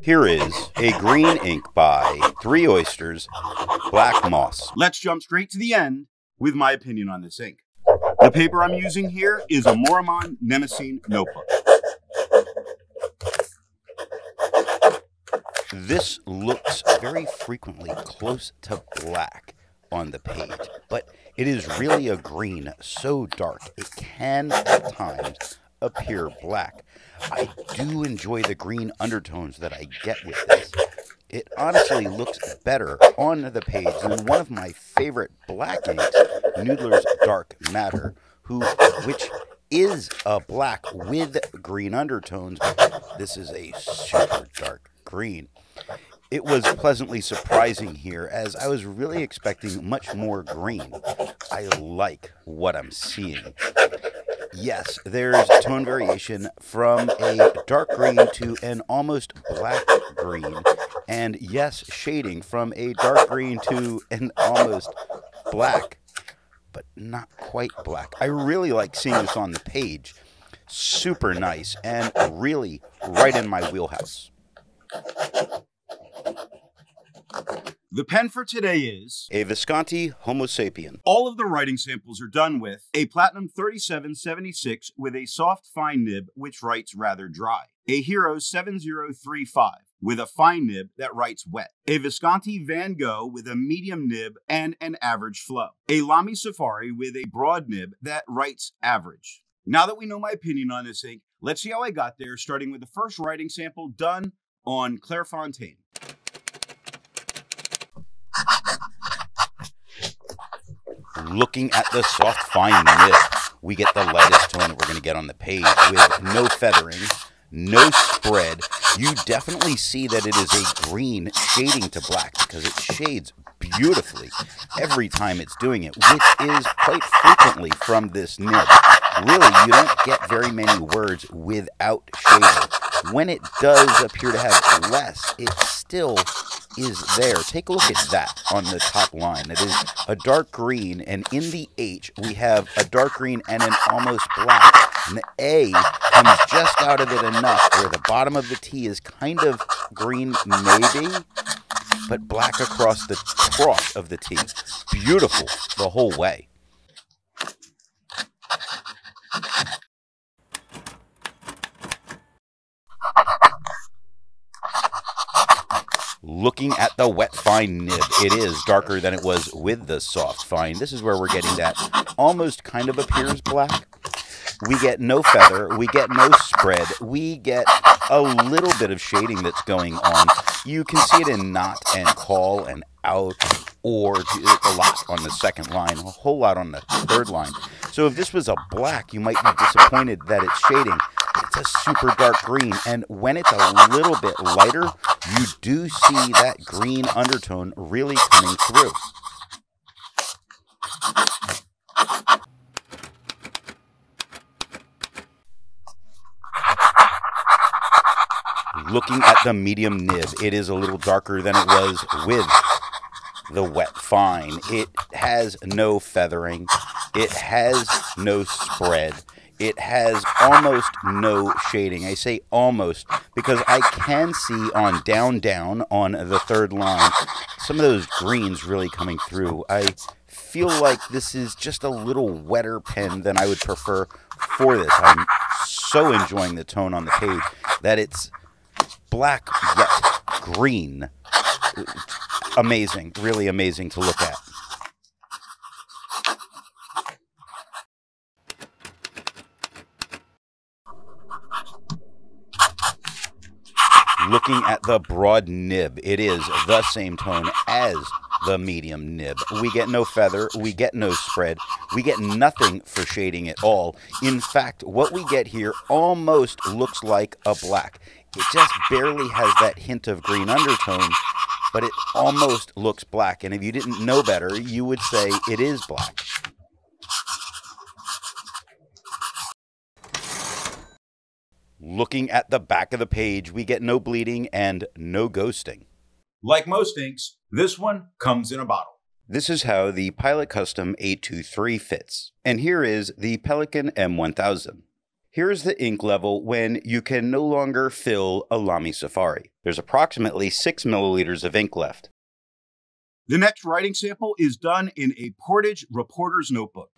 Here is a green ink by 3 Oysters Black Moss. Let's jump straight to the end with my opinion on this ink. The paper I'm using here is a Maruman Mnemosyne Notebook. This looks very frequently close to black on the page, but it is really a green so dark it can at times appear black. I do enjoy the green undertones that I get with this. It honestly looks better on the page than one of my favorite black inks, Noodler's Dark Matter, which is a black with green undertones, but this is a super dark green. It was pleasantly surprising here, as I was really expecting much more green. I like what I'm seeing. Yes, there's tone variation from a dark green to an almost black green, and yes, shading from a dark green to an almost black, but not quite black. I really like seeing this on the page. Super nice, and really right in my wheelhouse. The pen for today is a Visconti Homo sapien. All of the writing samples are done with a Platinum 3776 with a soft fine nib which writes rather dry, a Hero 7035 with a fine nib that writes wet, a Visconti Van Gogh with a medium nib and an average flow, a Lamy Safari with a broad nib that writes average. Now that we know my opinion on this ink, let's see how I got there, starting with the first writing sample done on Clairfontaine. Looking at the soft fine nib, we get the lightest tone that we're going to get on the page with no feathering, no spread. You definitely see that it is a green shading to black because it shades beautifully every time it's doing it, which is quite frequently from this nib. Really, you don't get very many words without shading. When it does appear to have less, it still is there. Take a look at that on the top line. It is a dark green, and in the H, we have a dark green and an almost black. And the A comes just out of it enough where the bottom of the T is kind of green, maybe, but black across the cross of the T. Beautiful the whole way. Looking at the wet fine nib, it is darker than it was with the soft fine. This is where we're getting that almost kind of appears black. We get no feather, we get no spread, we get a little bit of shading that's going on. You can see it in not and call and out, or a lot on the second line, a whole lot on the third line. So if this was a black, you might be disappointed that it's shading. It's a super dark green, and when it's a little bit lighter, you do see that green undertone really coming through. Looking at the medium nib, it is a little darker than it was with the wet fine. It has no feathering. It has no spread. It has almost no shading. I say almost because I can see on down on the third line some of those greens really coming through. I feel like this is just a little wetter pen than I would prefer for this. I'm so enjoying the tone on the page that it's black yet green. Amazing, really amazing to look at. Looking at the broad nib, it is the same tone as the medium nib. We get no feather, we get no spread, we get nothing for shading at all. In fact, what we get here almost looks like a black. It just barely has that hint of green undertone, but it almost looks black. And if you didn't know better, you would say it is black. Looking at the back of the page, we get no bleeding and no ghosting. Like most inks, this one comes in a bottle. This is how the Pilot Custom 823 fits. And here is the Pelikan M1000. Here's the ink level when you can no longer fill a Lamy Safari. There's approximately 6 milliliters of ink left. The next writing sample is done in a Portage reporter's notebook.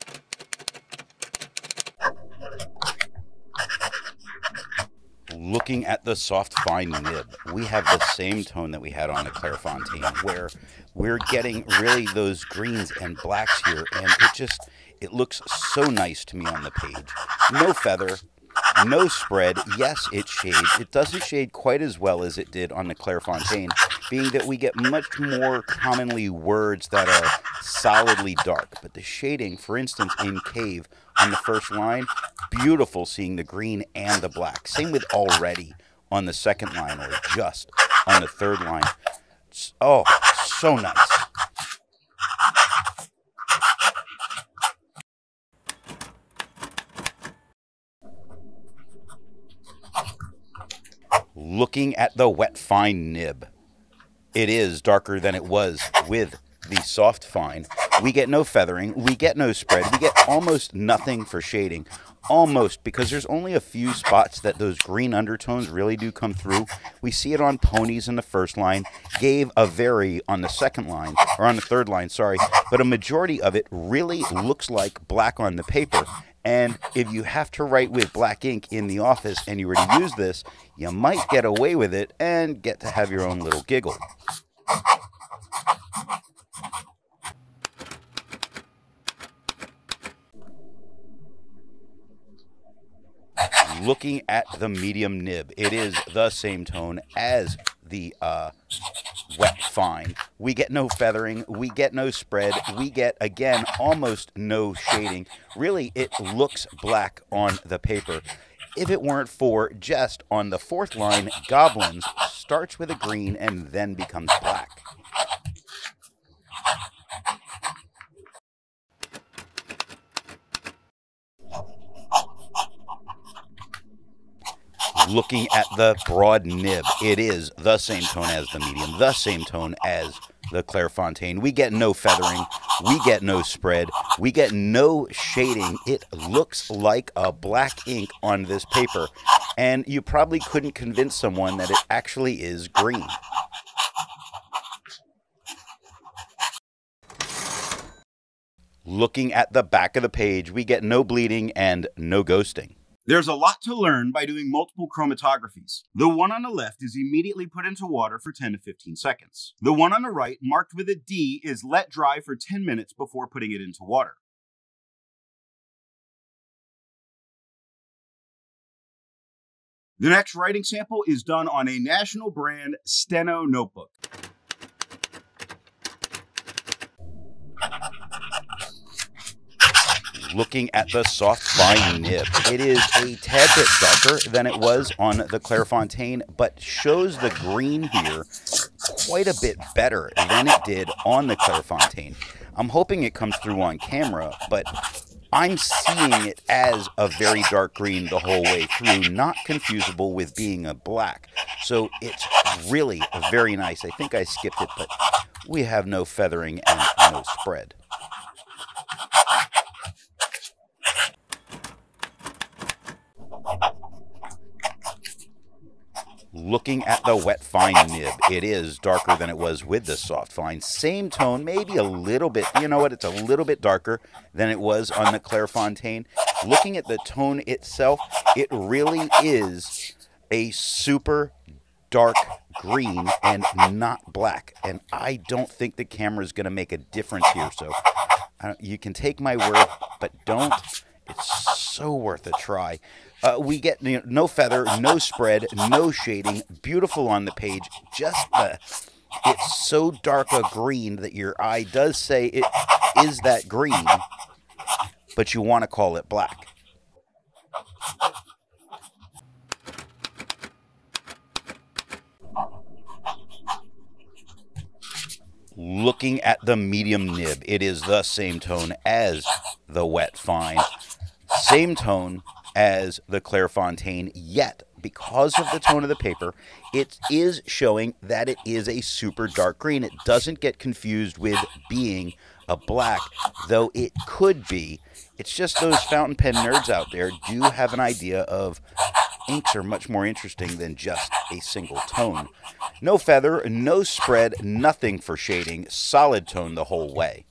Looking at the soft fine nib, we have the same tone that we had on the Clairfontaine, where we're getting really those greens and blacks here, and it looks so nice to me on the page. No feather, no spread. Yes, it shades. It doesn't shade quite as well as it did on the Clairfontaine, being that we get much more commonly words that are solidly dark. But the shading, for instance, in Cave on the first line, beautiful seeing the green and the black. Same with Already on the second line, or Just on the third line. Oh, so nice. Looking at the wet fine nib, it is darker than it was with the soft fine. We get no feathering, we get no spread, we get almost nothing for shading. Almost, because there's only a few spots that those green undertones really do come through. We see it on Ponies in the first line, Gave a Very on the second line, or on the third line, sorry, but a majority of it really looks like black on the paper. And if you have to write with black ink in the office and you were to use this, you might get away with it and get to have your own little giggle. Looking at the medium nib, it is the same tone as the wet fine. We get no feathering, we get no spread, we get, again, almost no shading. Really, it looks black on the paper. If it weren't for just on the fourth line, Goblins starts with a green and then becomes black. Looking at the broad nib, it is the same tone as the medium, the same tone as the Clairfontaine. We get no feathering, we get no spread, we get no shading. It looks like a black ink on this paper, and you probably couldn't convince someone that it actually is green. Looking at the back of the page, we get no bleeding and no ghosting. There's a lot to learn by doing multiple chromatographies. The one on the left is immediately put into water for 10 to 15 seconds. The one on the right, marked with a D, is let dry for 10 minutes before putting it into water. The next writing sample is done on a national brand Steno notebook. Looking at the soft fine nib, it is a tad bit darker than it was on the Clairfontaine, but shows the green here quite a bit better than it did on the Clairfontaine. I'm hoping it comes through on camera, but I'm seeing it as a very dark green the whole way through, not confusable with being a black. So it's really very nice. I think I skipped it, but we have no feathering and no spread. Looking at the wet fine nib, it is darker than it was with the soft fine. Same tone, maybe a little bit, you know what, it's a little bit darker than it was on the Clairfontaine. Looking at the tone itself, it really is a super dark green and not black. And I don't think the camera is going to make a difference here. So you can take my word, but don't. It's so worth a try. We get no feather, no spread, no shading. Beautiful on the page. It's so dark a green that your eye does say it is that green, but you want to call it black. Looking at the medium nib, it is the same tone as the wet fine. Same tone as the Clairfontaine, yet because of the tone of the paper, it is showing that it is a super dark green. It doesn't get confused with being a black, though it could be. It's just those fountain pen nerds out there do have an idea of inks are much more interesting than just a single tone. No feather, no spread, nothing for shading, solid tone the whole way.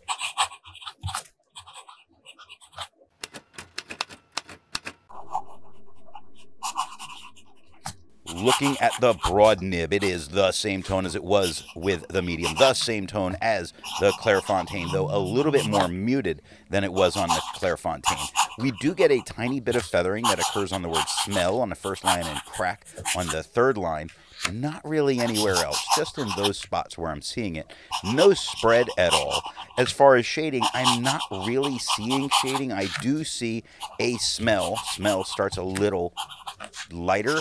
Looking at the broad nib, it is the same tone as it was with the medium, the same tone as the Clairefontaine, though a little bit more muted than it was on the Clairefontaine. We do get a tiny bit of feathering that occurs on the word smell on the first line and crack on the third line. Not really anywhere else, just in those spots where I'm seeing it. No spread at all. As far as shading, I'm not really seeing shading. I do see a smell. Smell starts a little lighter.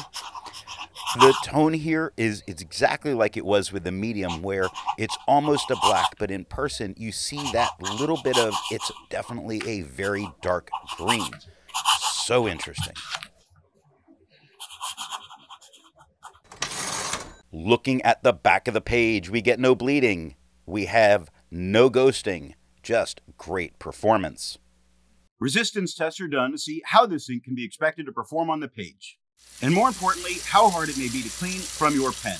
The tone here is it's exactly like it was with the medium, where it's almost a black, but in person you see that little bit of, it's definitely a very dark green. So interesting. Looking at the back of the page, we get no bleeding. We have no ghosting. Just great performance. Resistance tests are done to see how this ink can be expected to perform on the page, and more importantly, how hard it may be to clean from your pen.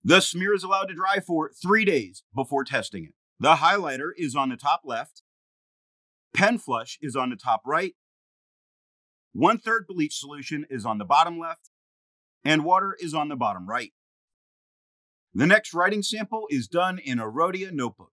The smear is allowed to dry for 3 days before testing it. The highlighter is on the top left. Pen flush is on the top right. 1/3 bleach solution is on the bottom left. And water is on the bottom right. The next writing sample is done in a Rhodia notebook.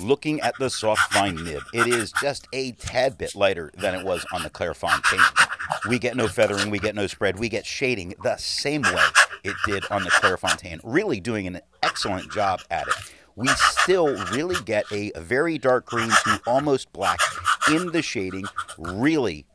Looking at the soft fine nib, it is just a tad bit lighter than it was on the Clairefontaine. We get no feathering, we get no spread, we get shading the same way it did on the Clairefontaine, really doing an excellent job at it. We still really get a very dark green to almost black in the shading. Really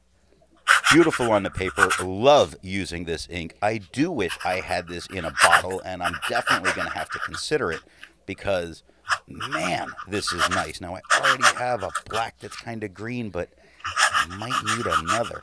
beautiful on the paper. Love using this ink. I do wish I had this in a bottle, and I'm definitely going to have to consider it because, man, this is nice. Now, I already have a black that's kind of green, but I might need another.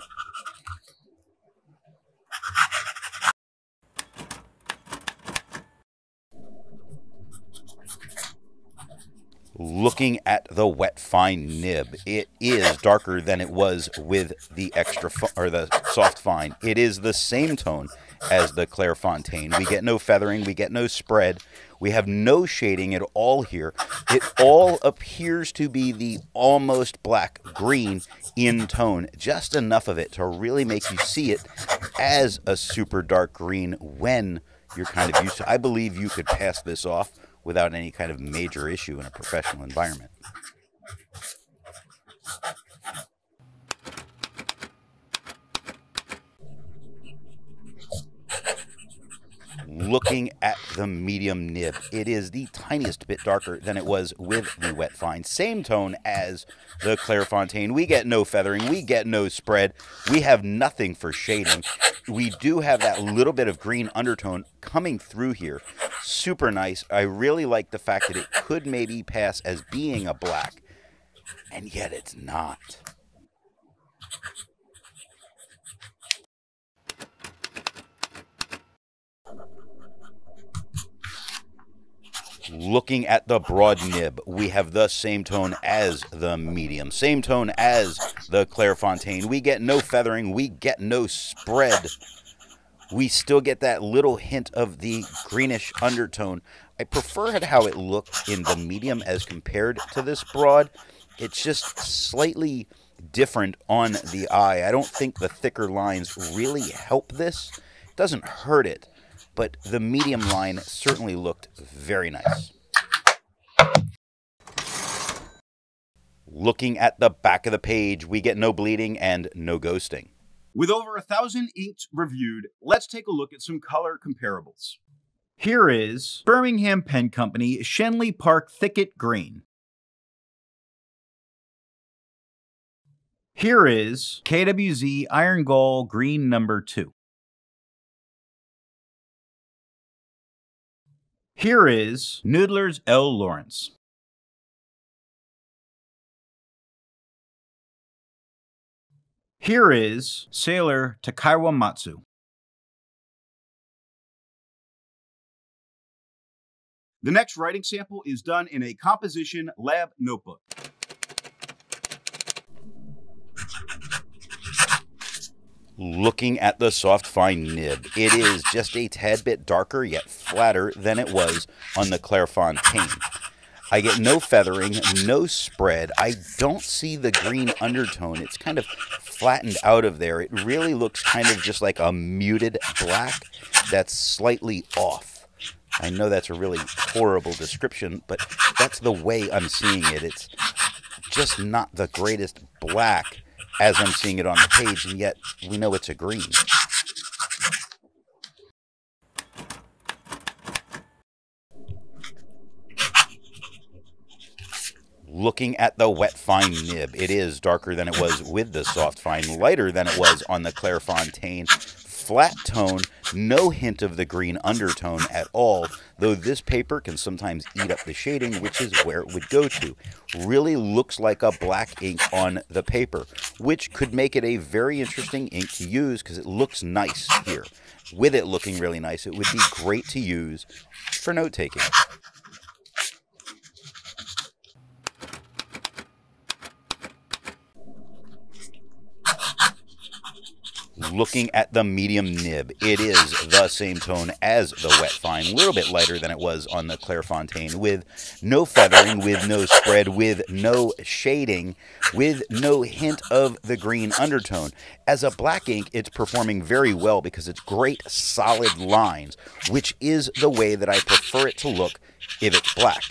Looking at the wet fine nib, it is darker than it was with the the soft fine. It is the same tone as the Clairefontaine. We get no feathering, we get no spread, we have no shading at all here. It all appears to be the almost black green in tone, just enough of it to really make you see it as a super dark green when you're kind of used to. I believe you could pass this off without any kind of major issue in a professional environment. Looking at the medium nib, it is the tiniest bit darker than it was with the wet fine. Same tone as the Clairefontaine. We get no feathering, we get no spread, we have nothing for shading. We do have that little bit of green undertone coming through here. Super nice. I really like the fact that it could maybe pass as being a black, and yet it's not. Looking at the broad nib, we have the same tone as the medium, same tone as the Clairefontaine. We get no feathering, we get no spread. We still get that little hint of the greenish undertone. I prefer how it looked in the medium as compared to this broad. It's just slightly different on the eye. I don't think the thicker lines really help this. It doesn't hurt it, but the medium line certainly looked very nice. Looking at the back of the page, we get no bleeding and no ghosting. With over 1,000 inks reviewed, let's take a look at some color comparables. Here is Birmingham Pen Company Shenley Park Thicket Green. Here is KWZ Iron Gall Green No. 2. Here is Noodler's L. Lawrence. Here is Sailor Takaiwa Matsu. The next writing sample is done in a composition lab notebook. Looking at the soft fine nib, it is just a tad bit darker yet flatter than it was on the Clairfontaine. I get no feathering, no spread. I don't see the green undertone. It's kind of flattened out of there. It really looks kind of just like a muted black that's slightly off. I know that's a really horrible description, but that's the way I'm seeing it. It's just not the greatest black as I'm seeing it on the page, and yet we know it's a green. Looking at the wet fine nib, it is darker than it was with the soft fine, lighter than it was on the Clairfontaine. Flat tone, no hint of the green undertone at all, though this paper can sometimes eat up the shading, which is where it would go to. Really looks like a black ink on the paper, which could make it a very interesting ink to use because it looks nice here. With it looking really nice, it would be great to use for note-taking. Looking at the medium nib, it is the same tone as the wet fine, a little bit lighter than it was on the Clairfontaine, with no feathering, with no spread, with no shading, with no hint of the green undertone. As a black ink, it's performing very well because it's great solid lines, which is the way that I prefer it to look if it's black.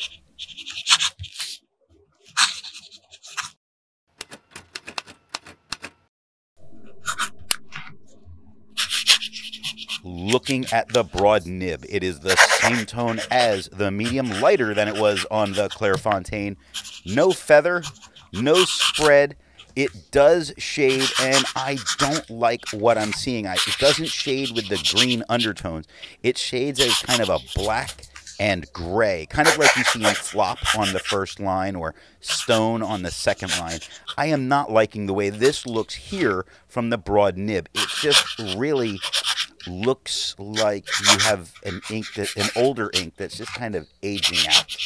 Looking at the broad nib, it is the same tone as the medium, lighter than it was on the Clairfontaine. No feather, no spread. It does shade, and I don't like what I'm seeing. It doesn't shade with the green undertones. It shades as kind of a black and gray, kind of like you see in Flop on the first line or Stone on the second line. I am not liking the way this looks here from the broad nib. It just really looks like you have an older ink that's just kind of aging out.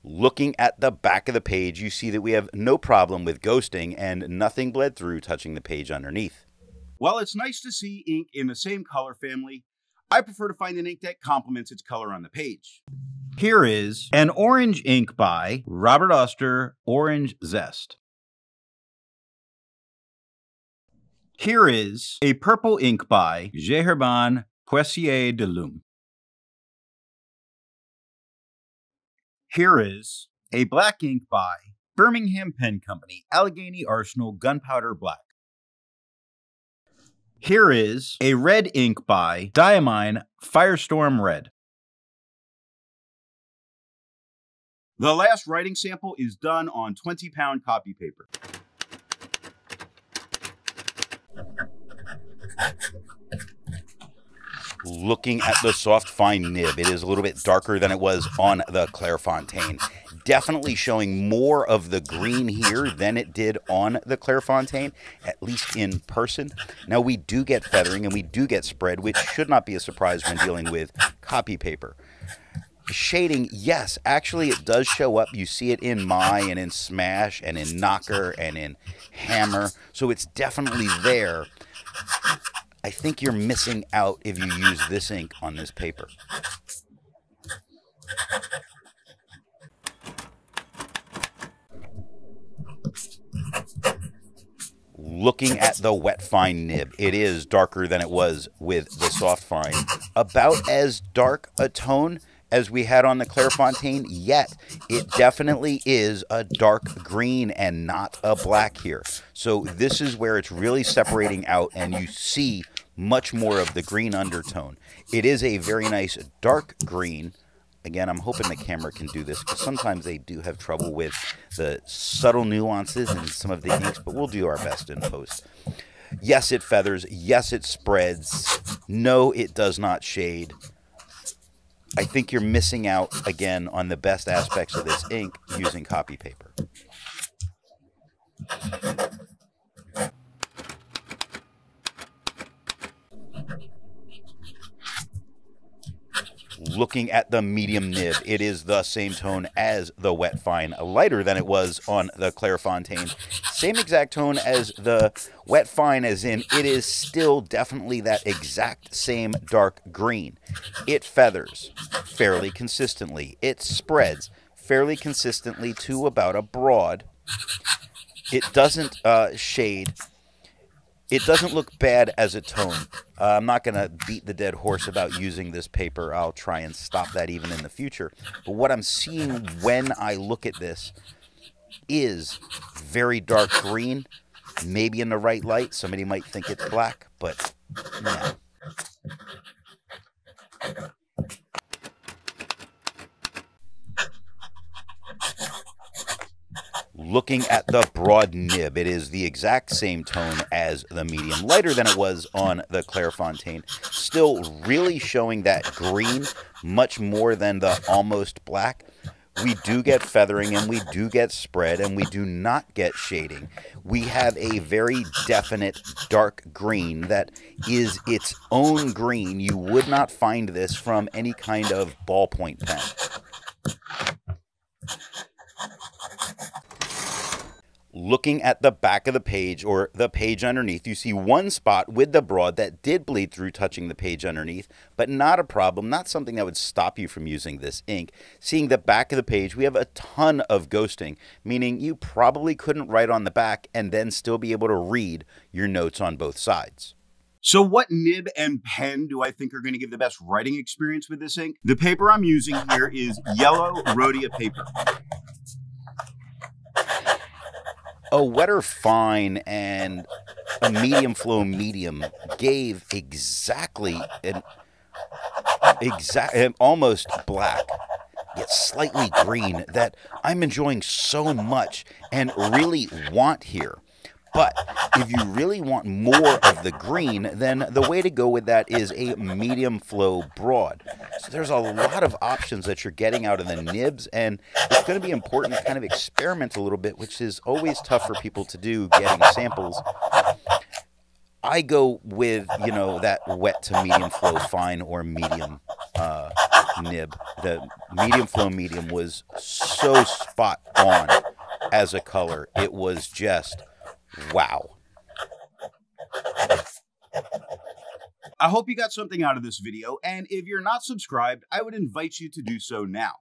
Looking at the back of the page, you see that we have no problem with ghosting and nothing bled through touching the page underneath. While it's nice to see ink in the same color family, I prefer to find an ink that complements its color on the page. Here is an orange ink by Robert Oster Orange Zest. Here is a purple ink by J.R.R. Poissier de Lume. Here is a black ink by Birmingham Pen Company, Allegheny Arsenal Gunpowder Black. Here is a red ink by Diamine Firestorm Red. The last writing sample is done on 20-pound copy paper. Looking at the soft fine nib, it is a little bit darker than it was on the Clairfontaine. Definitely showing more of the green here than it did on the Clairfontaine, at least in person. Now we do get feathering and we do get spread, which should not be a surprise when dealing with copy paper. Shading, yes, actually it does show up. You see it in My and in Smash and in Knocker and in Hammer, so it's definitely there. I think you're missing out if you use this ink on this paper. Looking at the wet fine nib, it is darker than it was with the soft fine. About as dark a tone as we had on the Clairfontaine, yet it definitely is a dark green and not a black here. So this is where it's really separating out and you see much more of the green undertone. It is a very nice dark green. Again, I'm hoping the camera can do this because sometimes they do have trouble with the subtle nuances in some of the inks, but we'll do our best in post. Yes, it feathers. Yes, it spreads. No, it does not shade. I think you're missing out, again, on the best aspects of this ink using copy paper. Looking at the medium nib, it is the same tone as the wet fine, lighter than it was on the Clairfontaine. Same exact tone as the wet fine, as in it is still definitely that exact same dark green. It feathers fairly consistently. It spreads fairly consistently to about a broad. It doesn't shade. It doesn't look bad as a tone. I'm not going to beat the dead horse about using this paper. I'll try and stop that even in the future. But what I'm seeing when I look at this is very dark green. Maybe in the right light, somebody might think it's black, but no. Looking at the broad nib, it is the exact same tone as the medium, lighter than it was on the Clairfontaine. Still really showing that green much more than the almost black. We do get feathering and we do get spread and we do not get shading. We have a very definite dark green that is its own green. You would not find this from any kind of ballpoint pen. Looking at the back of the page, or the page underneath, you see one spot with the broad that did bleed through touching the page underneath, but not a problem, not something that would stop you from using this ink. Seeing the back of the page, we have a ton of ghosting, meaning you probably couldn't write on the back and then still be able to read your notes on both sides. So what nib and pen do I think are going to give the best writing experience with this ink? The paper I'm using here is yellow Rhodia paper. A wetter fine and a medium flow medium gave exactly an almost black, yet slightly green, that I'm enjoying so much and really want here. But if you really want more of the green, then the way to go with that is a medium flow broad. So there's a lot of options that you're getting out of the nibs, and it's going to be important to kind of experiment a little bit, which is always tough for people to do, getting samples. I go with, that wet to medium flow fine or medium nib. The medium flow medium was so spot on as a color. It was just wow. I hope you got something out of this video, and if you're not subscribed, I would invite you to do so now.